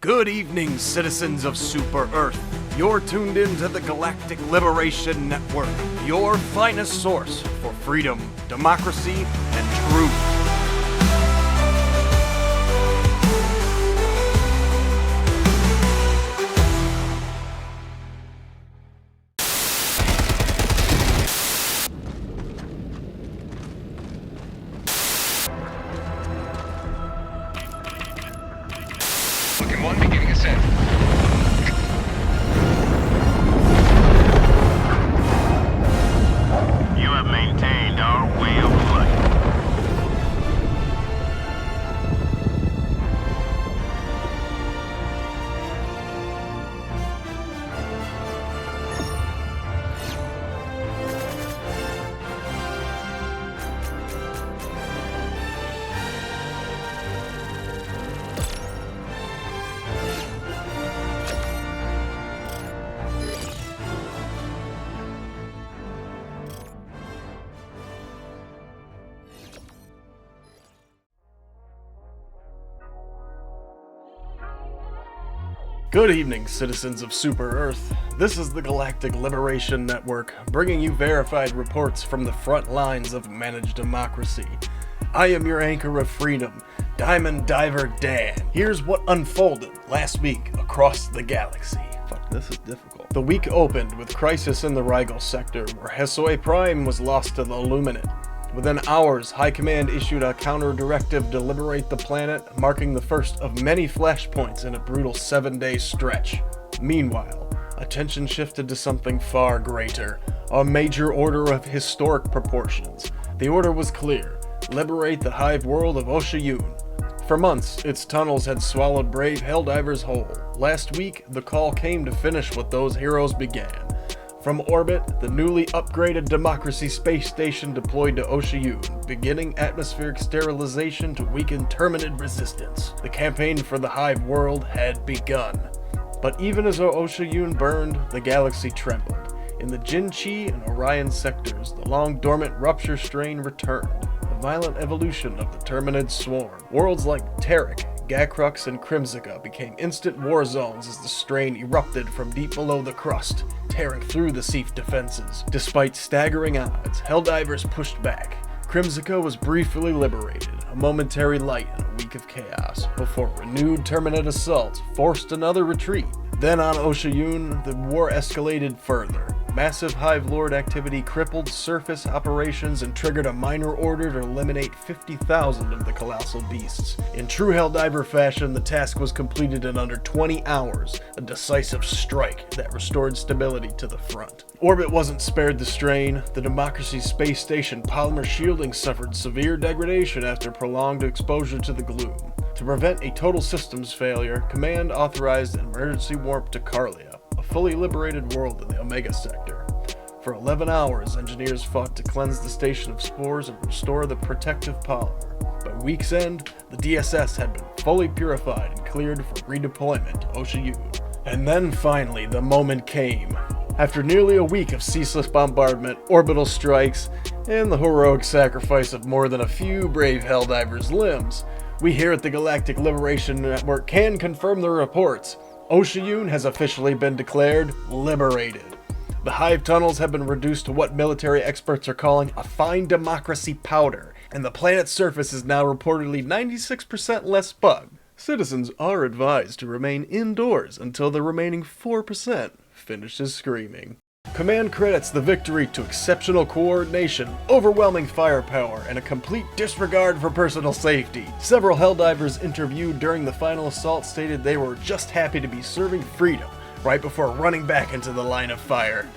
Good evening, citizens of Super Earth. You're tuned in to the Galactic Liberation Network, your finest source for freedom, democracy, and truth. Looking one, beginning ascent. You have maintained our way of life. Good evening, citizens of Super Earth. This is the Galactic Liberation Network, bringing you verified reports from the front lines of managed democracy. I am your anchor of freedom, Diamond Diver Dan. Here's what unfolded last week across the galaxy. Fuck, this is difficult. The week opened with crisis in the Rigel sector, where Hesoi Prime was lost to the Illuminate. Within hours, High Command issued a counter-directive to liberate the planet, marking the first of many flashpoints in a brutal 7-day stretch. Meanwhile, attention shifted to something far greater, a major order of historic proportions. The order was clear: liberate the hive world of Oshayun. For months, its tunnels had swallowed brave Helldivers whole. Last week, the call came to finish what those heroes began. From orbit, the newly upgraded Democracy space station deployed to Oshayun, beginning atmospheric sterilization to weaken terminid resistance. The campaign for the Hive world had begun. But even as Oshayun burned, the galaxy trembled. In the Jinchi and Orion sectors, the long-dormant rupture strain returned, a violent evolution of the terminid swarm. Worlds like Tarek, Gakrux, and Crimsica became instant war zones as the strain erupted from deep below the crust, tearing through the Seaf defenses. Despite staggering odds, Helldivers pushed back. Crimsica was briefly liberated, a momentary light in a week of chaos, before renewed terminid assaults forced another retreat. Then on Oshayun, the war escalated further. Massive Hive Lord activity crippled surface operations and triggered a minor order to eliminate 50,000 of the colossal beasts. In true Helldiver fashion, the task was completed in under 20 hours, a decisive strike that restored stability to the front. Orbit wasn't spared the strain. The Democracy space station polymer shielding suffered severe degradation after prolonged exposure to the gloom. To prevent a total systems failure, Command authorized an emergency warp to Carlia, a fully liberated world in the Omega sector. For 11 hours, engineers fought to cleanse the station of spores and restore the protective polymer. By week's end, the DSS had been fully purified and cleared for redeployment to Oshayun. And then finally, the moment came. After nearly a week of ceaseless bombardment, orbital strikes, and the heroic sacrifice of more than a few brave Helldivers' limbs, we here at the Galactic Liberation Network can confirm the reports. Oshayun has officially been declared liberated. The Hive tunnels have been reduced to what military experts are calling a fine democracy powder, and the planet's surface is now reportedly 96% less bugged. Citizens are advised to remain indoors until the remaining 4% finishes screaming. Command credits the victory to exceptional coordination, overwhelming firepower, and a complete disregard for personal safety. Several Helldivers interviewed during the final assault stated they were just happy to be serving freedom right before running back into the line of fire.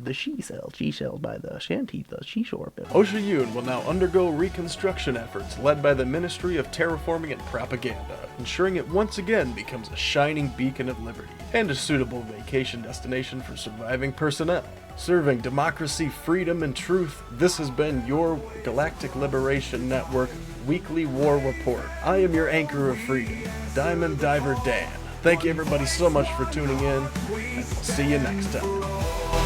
The she-cells by the Shanty, the she-shore. Oshayun will now undergo reconstruction efforts led by the Ministry of Terraforming and Propaganda, ensuring it once again becomes a shining beacon of liberty and a suitable vacation destination for surviving personnel. Serving democracy, freedom, and truth, this has been your Galactic Liberation Network Weekly War Report. I am your anchor of freedom, Diamond Diver Dan. Thank you everybody so much for tuning in, and we'll see you next time.